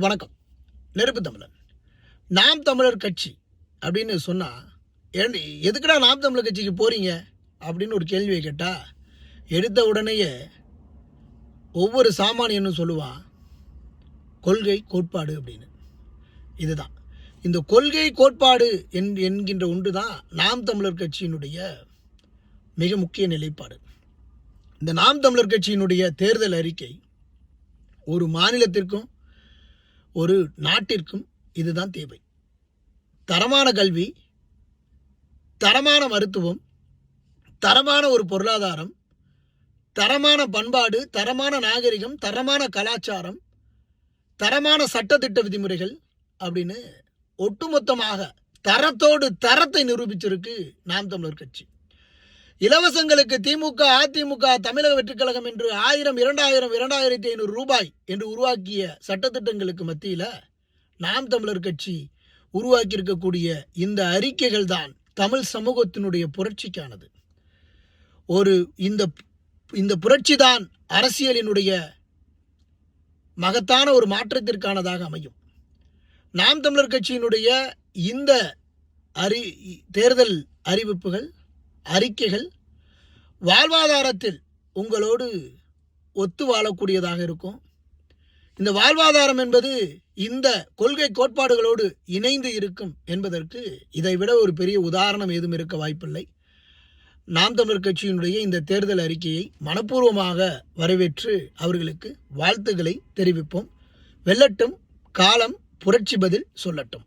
வணக்கம். நெருப்பு தமிழன். நாம் தமிழர் கட்சி அப்படின்னு சொன்னால் எதுக்குடா நாம் தமிழர் கட்சிக்கு போகிறீங்க அப்படின்னு ஒரு கேள்வியை கேட்டால் எடுத்த உடனேயே ஒவ்வொரு சாமானியனும் சொல்லுவான் கொள்கை கோட்பாடு அப்படின்னு. இதுதான் இந்த கொள்கை கோட்பாடு என்கின்ற ஒன்று தான் நாம் தமிழர் கட்சியினுடைய மிக முக்கிய நிலைப்பாடு. இந்த நாம் தமிழர் கட்சியினுடைய தேர்தல் அறிக்கை ஒரு மாநிலத்திற்கும் ஒரு நாட்டிற்கும் இதுதான் தேவை. தரமான கல்வி, தரமான மருத்துவம், தரமான ஒரு பொருளாதாரம், தரமான பண்பாடு, தரமான நாகரிகம், தரமான கலாச்சாரம், தரமான சட்டத்திட்ட விதிமுறைகள் அப்படின்னு ஒட்டுமொத்தமாக தரத்தோடு தரத்தை நிரூபிச்சிருக்கு நாம் தமிழர் கட்சி. இலவசங்களுக்கு திமுக, அதிமுக, தமிழக வெற்றிக் கழகம் என்று 1000, 2000, 2500 ரூபாய் என்று உருவாக்கிய சட்டத்திட்டங்களுக்கு மத்தியில் நாம் தமிழர் கட்சி உருவாக்கி இருக்கக்கூடிய இந்த அறிக்கைகள் தான் தமிழ் சமூகத்தினுடைய புரட்சிக்கானது. இந்த புரட்சி தான் அரசியலினுடைய மகத்தான ஒரு மாற்றத்திற்கானதாக அமையும். நாம் தமிழர் கட்சியினுடைய இந்த தேர்தல் அறிவிப்புகள், அறிக்கைகள் வாழ்வாதாரத்தில் உங்களோடு ஒத்து வாழக்கூடியதாக இருக்கும். இந்த வாழ்வாதாரம் என்பது இந்த கொள்கை கோட்பாடுகளோடு இணைந்து இருக்கும் என்பதற்கு இதைவிட ஒரு பெரிய உதாரணம் ஏதும் இருக்க வாய்ப்பில்லை. நாம் தமிழர் கட்சியினுடைய இந்த தேர்தல் அறிக்கையை மனப்பூர்வமாக வரவேற்று அவர்களுக்கு வாழ்த்துக்களை தெரிவிப்போம். வெல்லட்டும் காலம், புரட்சி பதில் சொல்லட்டும்.